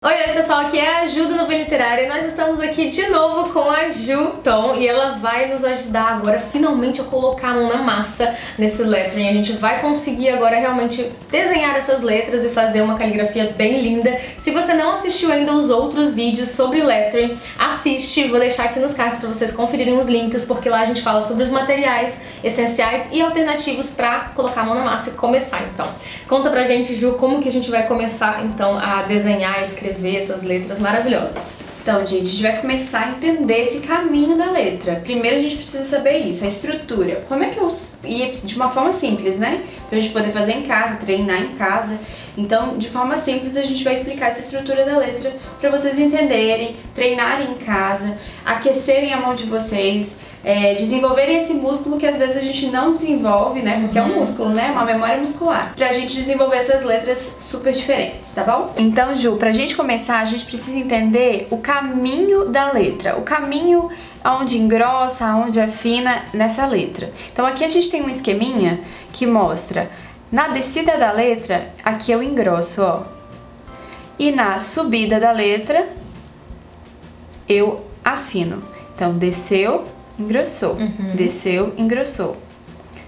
Oi pessoal, aqui é a Ju do Nuvem Literária e nós estamos aqui de novo com a Ju Tom e ela vai nos ajudar agora finalmente a colocar a mão na massa nesse lettering. A gente vai conseguir agora realmente desenhar essas letras e fazer uma caligrafia bem linda. Se você não assistiu ainda os outros vídeos sobre lettering, assiste, vou deixar aqui nos cards para vocês conferirem os links, porque lá a gente fala sobre os materiais essenciais e alternativos para colocar a mão na massa e começar. Então, conta pra gente, Ju, como que a gente vai começar então a desenhar, escrever essas letras maravilhosas. Então, gente, a gente vai começar a entender esse caminho da letra. Primeiro a gente precisa saber isso, a estrutura. Como é que eu... E de uma forma simples, né? Pra gente poder fazer em casa, treinar em casa. Então, de forma simples, a gente vai explicar essa estrutura da letra pra vocês entenderem, treinarem em casa, aquecerem a mão de vocês, desenvolverem esse músculo que às vezes a gente não desenvolve, né? Porque é um músculo, né? Uma memória muscular. Pra gente desenvolver essas letras super diferentes, tá bom? Então, Ju, pra gente começar, a gente precisa entender o caminho da letra. O caminho aonde engrossa, aonde afina nessa letra. Então aqui a gente tem um esqueminha que mostra na descida da letra, aqui eu engrosso, ó. E na subida da letra, eu afino. Então, desceu, engrossou, desceu, engrossou,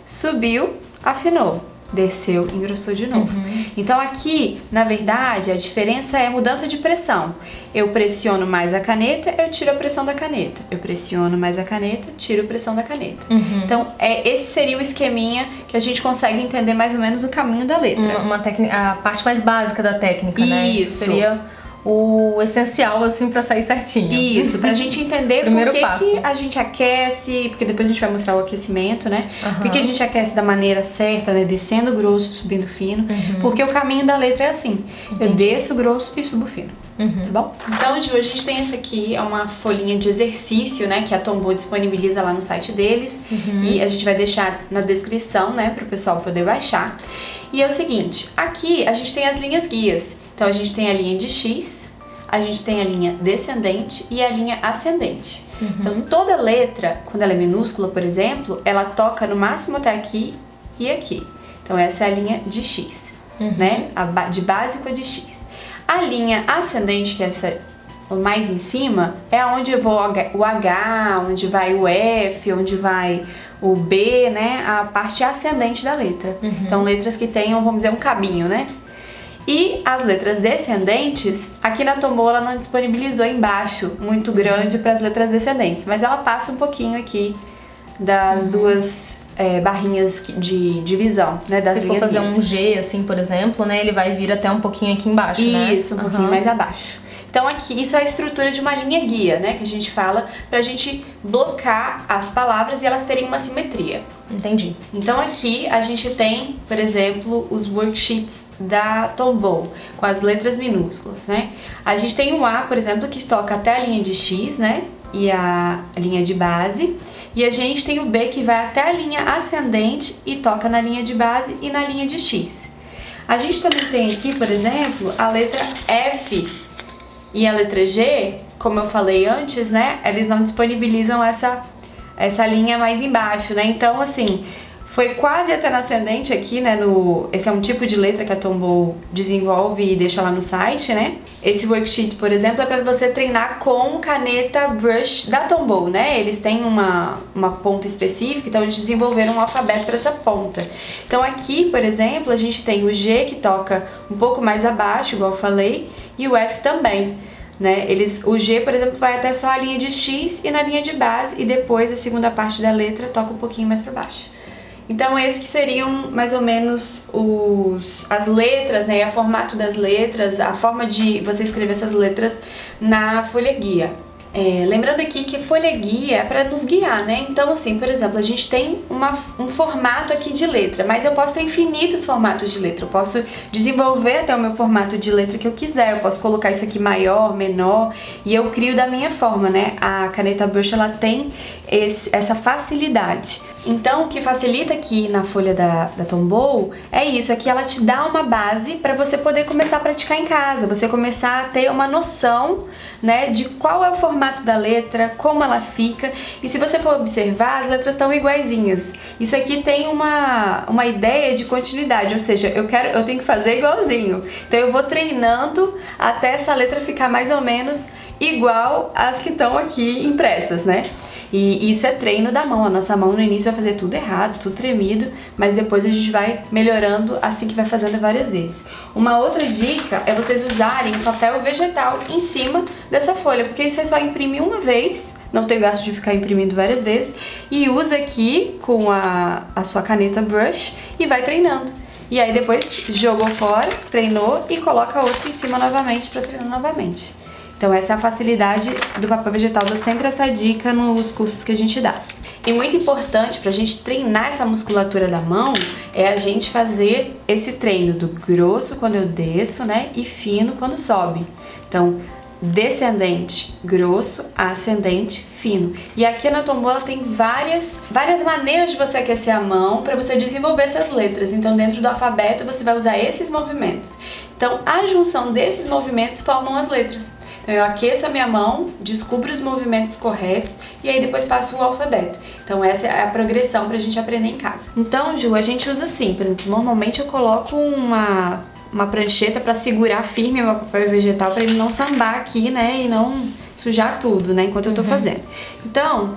subiu, afinou, desceu, engrossou de novo. Então aqui, na verdade, a diferença é a mudança de pressão. Eu pressiono mais a caneta, eu tiro a pressão da caneta. Eu pressiono mais a caneta, tiro a pressão da caneta. Então esse seria o esqueminha que a gente consegue entender mais ou menos o caminho da letra. Uma técnica, a parte mais básica da técnica, né? Isso seria o essencial, assim, pra sair certinho. Isso, pra gente entender por que a gente aquece, porque depois a gente vai mostrar o aquecimento, né? Por que a gente aquece da maneira certa, né? Descendo grosso, subindo fino. Porque o caminho da letra é assim. Entendi. Eu desço grosso e subo fino. Tá bom? Então, Ju, a gente tem essa aqui, é uma folhinha de exercício, né? Que a Tombow disponibiliza lá no site deles. E a gente vai deixar na descrição, né? Pro pessoal poder baixar. E é o seguinte, aqui a gente tem as linhas guias. Então a gente tem a linha de X, a gente tem a linha descendente e a linha ascendente. Então toda letra, quando ela é minúscula, por exemplo, ela toca no máximo até aqui e aqui. Então essa é a linha de X, né? De básico a de X. A linha ascendente, que é essa mais em cima, é onde eu vou o H, onde vai o F, onde vai o B, né? A parte ascendente da letra. Então letras que tenham, vamos dizer, um cabinho, né? E as letras descendentes, aqui na Tombow ela não disponibilizou embaixo muito grande para as letras descendentes, mas ela passa um pouquinho aqui das duas barrinhas de divisão, né, das linhas. Se for fazer um G, assim, por exemplo, né, ele vai vir até um pouquinho aqui embaixo, né? Isso, um pouquinho mais abaixo. Então aqui, isso é a estrutura de uma linha guia, né, que a gente fala pra gente blocar as palavras e elas terem uma simetria. Entendi. Então aqui a gente tem, por exemplo, os worksheets da Tombow, com as letras minúsculas, né? A gente tem um A, por exemplo, que toca até a linha de X, né? E a linha de base. E a gente tem o B que vai até a linha ascendente e toca na linha de base e na linha de X. A gente também tem aqui, por exemplo, a letra F e a letra G, como eu falei antes, né? Eles não disponibilizam essa linha mais embaixo, né? Então, assim, foi quase até na ascendente aqui, né? Esse é um tipo de letra que a Tombow desenvolve e deixa lá no site, né? Esse worksheet, por exemplo, é para você treinar com caneta brush da Tombow, né? Eles têm uma ponta específica, então eles desenvolveram um alfabeto para essa ponta. Então aqui, por exemplo, a gente tem o G que toca um pouco mais abaixo, igual eu falei, e o F também. Né? O G, por exemplo, vai até só a linha de X e na linha de base, e depois a segunda parte da letra toca um pouquinho mais para baixo. Então esses que seriam mais ou menos as letras, né, o formato das letras, a forma de você escrever essas letras na folha guia. Lembrando aqui que folha guia é para nos guiar, né? Então assim, por exemplo, a gente tem um formato aqui de letra, mas eu posso ter infinitos formatos de letra. Eu posso desenvolver até o meu formato de letra que eu quiser, eu posso colocar isso aqui maior, menor, e eu crio da minha forma, né? A caneta brush, ela tem essa facilidade. Então, o que facilita aqui na folha da Tombow é isso, aqui ela te dá uma base para você poder começar a praticar em casa, você começar a ter uma noção, né, de qual é o formato da letra, como ela fica, e se você for observar, as letras estão iguaizinhas. Isso aqui tem uma ideia de continuidade, ou seja, eu tenho que fazer igualzinho. Então eu vou treinando até essa letra ficar mais ou menos igual às que estão aqui impressas, né? E isso é treino da mão, a nossa mão no início vai fazer tudo errado, tudo tremido, mas depois a gente vai melhorando assim que vai fazendo várias vezes. Uma outra dica é vocês usarem papel vegetal em cima dessa folha, porque você só imprime uma vez, não tem gasto de ficar imprimindo várias vezes, e usa aqui com a sua caneta brush e vai treinando. E aí depois jogou fora, treinou e coloca outra em cima novamente para treinar novamente. Então essa é a facilidade do papel vegetal, dou sempre essa dica nos cursos que a gente dá. E muito importante pra gente treinar essa musculatura da mão é a gente fazer esse treino do grosso quando eu desço, né, e fino quando sobe. Então, descendente, grosso, ascendente, fino. E aqui na Tombow ela tem várias maneiras de você aquecer a mão para você desenvolver essas letras. Então, dentro do alfabeto você vai usar esses movimentos. Então, a junção desses movimentos formam as letras. Então eu aqueço a minha mão, descubro os movimentos corretos e aí depois faço o alfabeto. Então essa é a progressão pra gente aprender em casa. Então, Ju, a gente usa assim, por exemplo, normalmente eu coloco uma prancheta pra segurar firme o meu papel vegetal pra ele não sambar aqui, né, e não sujar tudo, né, enquanto eu tô fazendo. Então,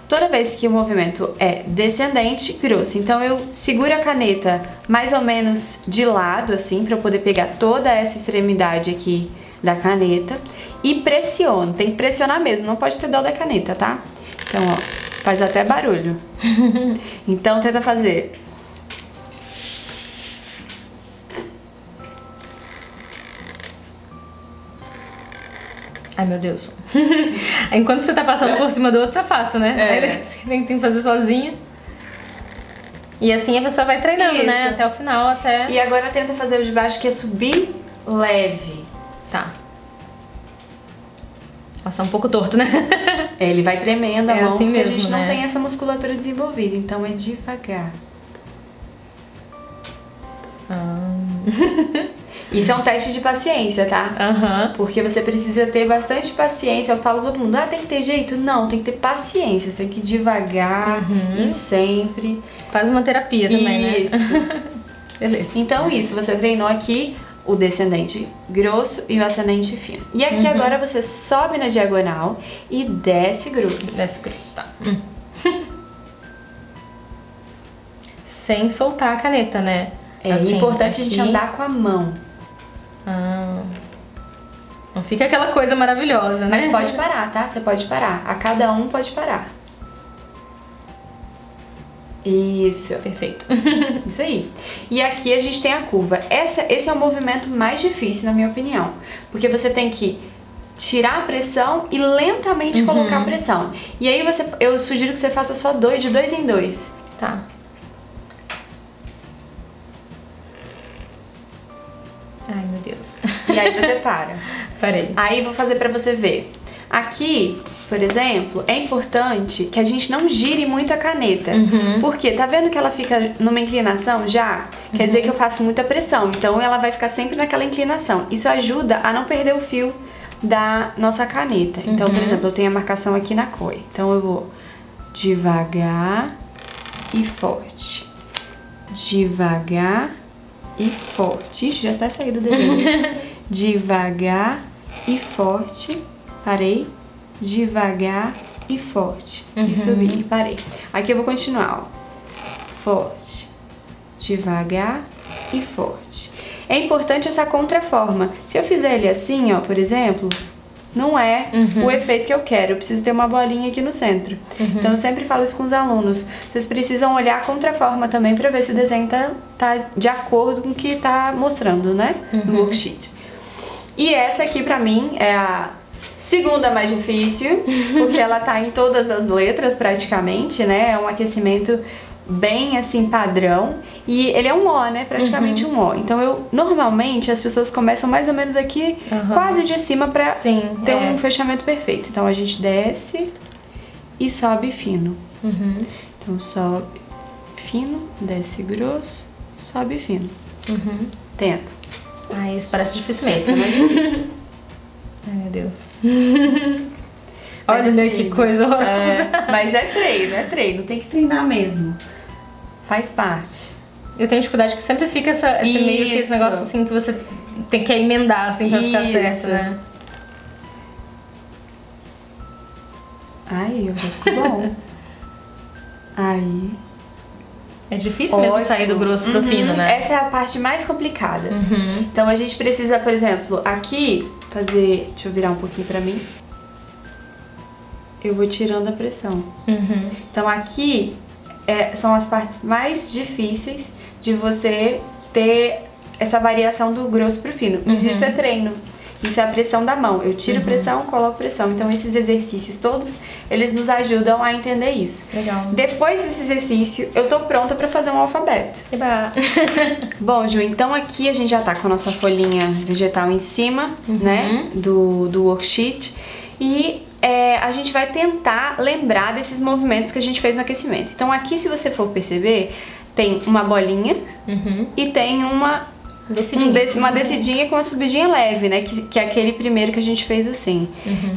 toda vez que o movimento é descendente, grosso, então eu seguro a caneta mais ou menos de lado, assim, pra eu poder pegar toda essa extremidade aqui da caneta e pressiono, tem que pressionar mesmo, não pode ter dó da caneta, tá? Então, ó, faz até barulho. Então, tenta fazer. Ai, meu Deus. Enquanto você tá passando por cima do outro, tá fácil, né? Aí você tem que fazer sozinha. E assim a pessoa vai treinando, né? Até o final, até... E agora tenta fazer o de baixo, que é subir leve. Tá. Nossa, um pouco torto, né? Ele vai tremendo a mão, assim porque mesmo, a gente não né? tem essa musculatura desenvolvida, então é devagar. Isso é um teste de paciência, tá? Porque você precisa ter bastante paciência. Eu falo pra todo mundo, tem que ter jeito? Não, tem que ter paciência, você tem que ir devagar e sempre. Quase uma terapia também, isso. né? Beleza. Então isso, você treinou aqui o descendente grosso e o ascendente fino. E aqui agora você sobe na diagonal e desce grosso. Desce grosso, tá. Sem soltar a caneta, né? É assim, importante aqui... a gente andar com a mão. Não fica aquela coisa maravilhosa, né? Mas pode parar, tá? Você pode parar. A cada um pode parar. Isso. Perfeito. Isso aí. E aqui a gente tem a curva. Esse é o movimento mais difícil, na minha opinião. Porque você tem que tirar a pressão e lentamente colocar a pressão. E aí eu sugiro que você faça só de 2 em 2. Tá. Ai, meu Deus. E aí você para. Parei. Aí vou fazer pra você ver. Aqui, por exemplo, é importante que a gente não gire muito a caneta. Porque tá vendo que ela fica numa inclinação já? Quer dizer que eu faço muita pressão. Então ela vai ficar sempre naquela inclinação. Isso ajuda a não perder o fio da nossa caneta. Então, por exemplo, eu tenho a marcação aqui na coia. Então eu vou devagar e forte. Devagar e forte. Ixi, já está saindo o desenho. Devagar e forte. Parei. Devagar e forte. E subi e parei. Aqui eu vou continuar, ó. Forte. Devagar e forte. É importante essa contraforma. Se eu fizer ele assim, ó, por exemplo, não é o efeito que eu quero. Eu preciso ter uma bolinha aqui no centro. Então eu sempre falo isso com os alunos. Vocês precisam olhar a contraforma também pra ver se o desenho tá de acordo com o que tá mostrando, né? No worksheet. E essa aqui pra mim é a segunda mais difícil, porque ela tá em todas as letras praticamente, né? É um aquecimento bem assim padrão e ele é um O, né? Praticamente um O. Então normalmente as pessoas começam mais ou menos aqui quase de cima pra ter um fechamento perfeito. Então a gente desce e sobe fino. Então Então sobe fino, desce grosso, sobe fino. Tenta. Ai, isso parece difícil mesmo. Essa é mais difícil. Ai, meu Deus. Mas Olha é que treino. coisa horrorosa. Mas é treino, tem que treinar mesmo. Faz parte. Eu tenho dificuldade que sempre fica esse meio que esse Isso. negócio assim que você tem que emendar assim pra ficar certo, né? Aí, já ficou bom. Aí. É difícil mesmo Ótimo. sair do grosso pro fino, né? Essa é a parte mais complicada. Então a gente precisa, por exemplo, aqui fazer... Deixa eu virar um pouquinho pra mim. Eu vou tirando a pressão. Então aqui são as partes mais difíceis de você ter essa variação do grosso pro fino. Mas isso é treino. Isso é a pressão da mão. Eu tiro pressão, coloco pressão. Então esses exercícios todos, eles nos ajudam a entender isso. Legal. Depois desse exercício, eu tô pronta pra fazer um alfabeto. Eba. Bom, Ju, então aqui a gente já tá com a nossa folhinha vegetal em cima, né, do worksheet. E a gente vai tentar lembrar desses movimentos que a gente fez no aquecimento. Então aqui, se você for perceber, tem uma bolinha e tem uma descidinha com uma subidinha leve, né, que é aquele primeiro que a gente fez assim.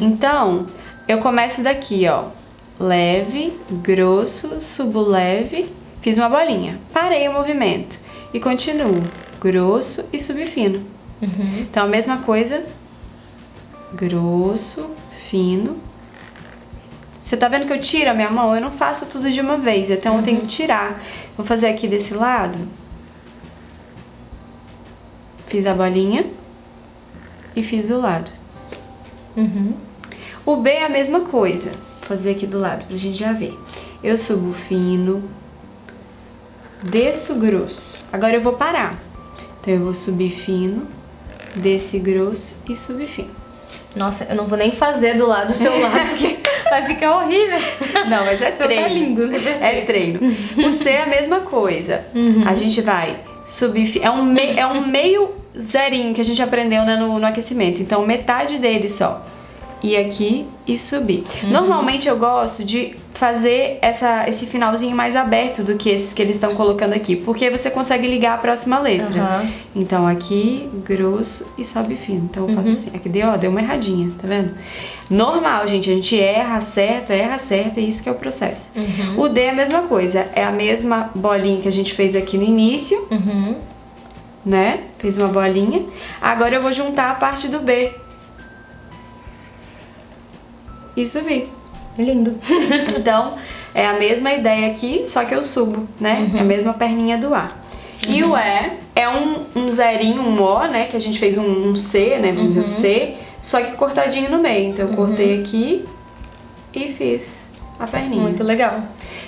Então, eu começo daqui, ó, leve, grosso, subo leve, fiz uma bolinha, parei o movimento e continuo, grosso e subi fino. Então a mesma coisa, grosso, fino. Você tá vendo que eu tiro a minha mão? Eu não faço tudo de uma vez, então eu tenho que tirar. Vou fazer aqui desse lado. Fiz a bolinha e fiz do lado. O B é a mesma coisa. Vou fazer aqui do lado pra gente já ver. Eu subo fino, desço grosso. Agora eu vou parar. Então eu vou subir fino, desce grosso e subir fino. Nossa, eu não vou nem fazer do lado do seu lado, porque vai ficar horrível. Não, mas é Seu treino. tá lindo, né? É treino. O C é a mesma coisa. A gente vai subir... É um meio zerinho que a gente aprendeu, né, no aquecimento. Então, metade dele só. Ir aqui e subir. Normalmente eu gosto de fazer esse finalzinho mais aberto do que esses que eles estão colocando aqui, porque você consegue ligar a próxima letra. Então aqui, grosso e sobe fino. Então eu faço assim. Aqui deu uma erradinha, tá vendo? Normal, gente. A gente erra, acerta, e isso que é o processo. O D é a mesma coisa. É a mesma bolinha que a gente fez aqui no início. Né? Fiz uma bolinha. Agora eu vou juntar a parte do B. E subir. Lindo. Então, é a mesma ideia aqui, só que eu subo, né? É a mesma perninha do A. E o E é um zerinho, um O, né? Que a gente fez um C, né? Vamos dizer um C, só que cortadinho no meio. Então, eu cortei aqui e fiz a perninha. Muito legal.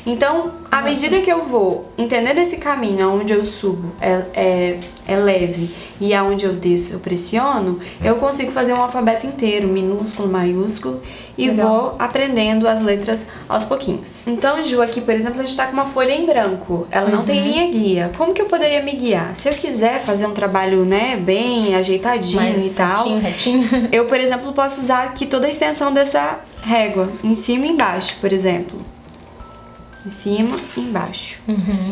Então, à medida que eu vou entendendo esse caminho, aonde eu subo é leve e aonde eu desço eu pressiono, eu consigo fazer um alfabeto inteiro, minúsculo, maiúsculo, e vou aprendendo as letras aos pouquinhos. Então, Ju, aqui, por exemplo, a gente tá com uma folha em branco, ela não tem linha guia. Como que eu poderia me guiar? Se eu quiser fazer um trabalho, né, bem ajeitadinho mais e tal, retinho. eu, por exemplo, posso usar aqui toda a extensão dessa régua, em cima e embaixo, por exemplo. Em cima e embaixo,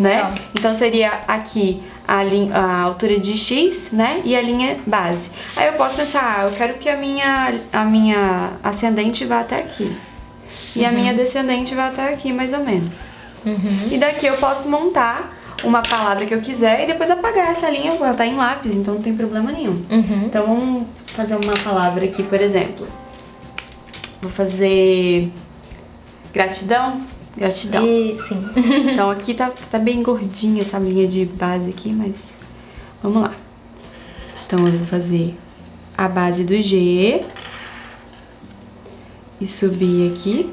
né? Então seria aqui a altura de X, né? E a linha base. Aí eu posso pensar, eu quero que a minha ascendente vá até aqui. E a minha descendente vá até aqui, mais ou menos. E daqui eu posso montar uma palavra que eu quiser e depois apagar essa linha, ela tá em lápis, então não tem problema nenhum. Então vamos fazer uma palavra aqui, por exemplo. Vou fazer gratidão. Gratidão. Sim. Então aqui tá bem gordinha essa linha de base aqui, mas vamos lá. Então eu vou fazer a base do G e subir aqui.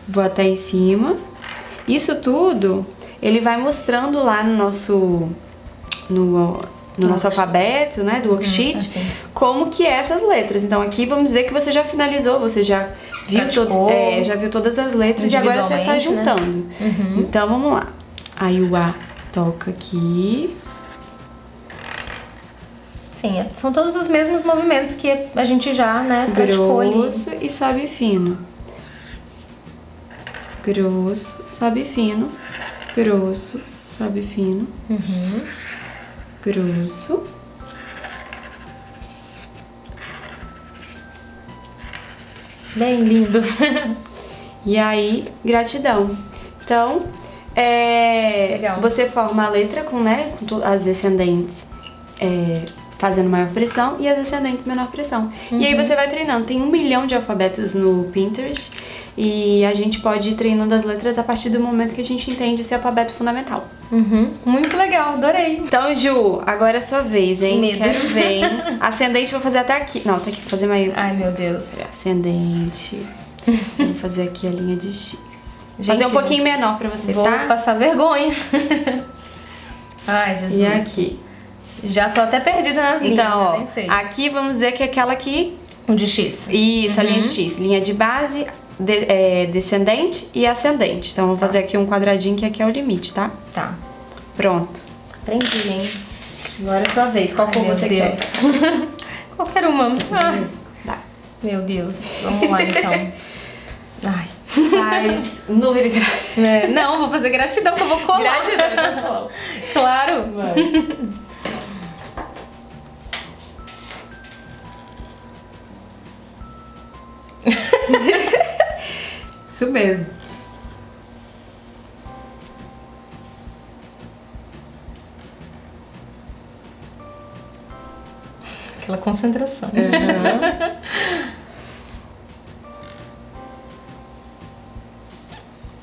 Vou até em cima. Isso tudo ele vai mostrando lá no nosso alfabeto, né, do worksheet, assim. como que é essas letras. Então aqui vamos dizer que você já finalizou, você já viu, já viu todas as letras e agora você tá juntando. Né? Então vamos lá. Aí o A toca aqui. Sim, são todos os mesmos movimentos que a gente já, né, praticou ali. Grosso e sobe fino. grosso, sobe fino, grosso, sobe fino, grosso. Bem lindo. E aí, gratidão. Então, Legal. você forma a letra com, né, com as descendentes fazendo maior pressão e as descendentes menor pressão. E aí você vai treinando. Tem 1 milhão de alfabetos no Pinterest e a gente pode ir treinando as letras a partir do momento que a gente entende esse alfabeto fundamental. Muito legal, adorei. Então, Ju, agora é a sua vez, hein? Medo. Quero ver, hein? Ascendente, vou fazer até aqui. Não, tem que fazer maior. Ai, meu Deus. Ascendente. Vou fazer aqui a linha de X. Gente, fazer um pouquinho menor pra você, vou tá? passar vergonha. Ai, Jesus. E aqui. Já tô até perdida nas linhas, Então, ó, nem sei. aqui vamos dizer que é aquela aqui. Um de X. Isso, a linha de X. Linha de base, descendente e ascendente. Então, vou fazer aqui um quadradinho que aqui é o limite, tá? Tá. Pronto. Aprendi, hein? Agora é sua vez. Qual cor você quer? Qualquer uma. Ah, Tá. meu Deus. Vamos lá, então. Ai. Faz nuvem literária. Não, vou fazer gratidão que eu vou colar. Gratidão, eu colo. Claro. Vai. Isso mesmo. Aquela concentração.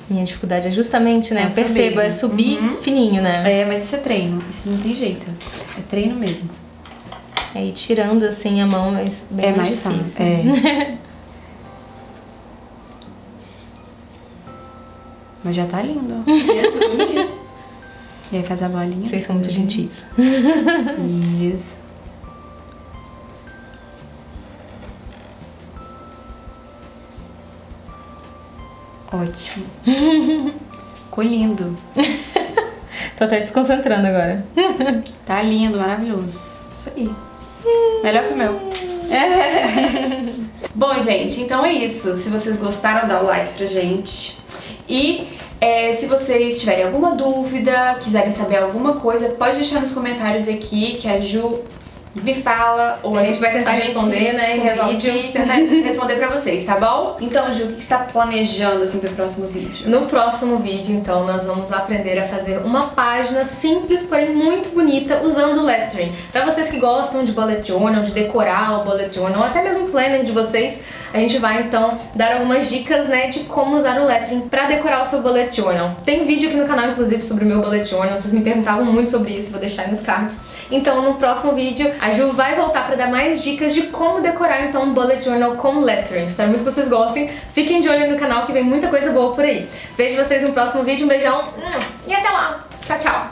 Minha dificuldade é justamente, né? É Eu percebo, subir. é subir fininho, né? É, mas isso é treino. Isso não tem jeito. É treino mesmo. É ir tirando assim a mão, mas bem mais difícil. Fácil. É. Mas já tá lindo. E aí faz a bolinha. Vocês são muito gentis. Isso. Ótimo. Ficou lindo. Tô até desconcentrando agora. Tá lindo, maravilhoso. Isso aí. Melhor que o meu. Bom, gente, então é isso. Se vocês gostaram, dá o like pra gente. E se vocês tiverem alguma dúvida, quiserem saber alguma coisa, pode deixar nos comentários aqui que a Ju me fala. Ou a gente vai tentar responder, né, em vídeo. E tentar responder pra vocês, tá bom? Então, Ju, o que você tá planejando assim pro próximo vídeo? No próximo vídeo, então, nós vamos aprender a fazer uma página simples, porém muito bonita, usando lettering. Pra vocês que gostam de bullet journal, de decorar o bullet journal, ou até mesmo o planner de vocês, a gente vai, então, dar algumas dicas, né, de como usar o lettering pra decorar o seu bullet journal. Tem vídeo aqui no canal, inclusive, sobre o meu bullet journal, vocês me perguntavam muito sobre isso, vou deixar aí nos cards. Então, no próximo vídeo, a Ju vai voltar pra dar mais dicas de como decorar, então, um bullet journal com lettering. Espero muito que vocês gostem. Fiquem de olho no canal que vem muita coisa boa por aí. Vejo vocês no próximo vídeo. Um beijão e até lá. Tchau, tchau.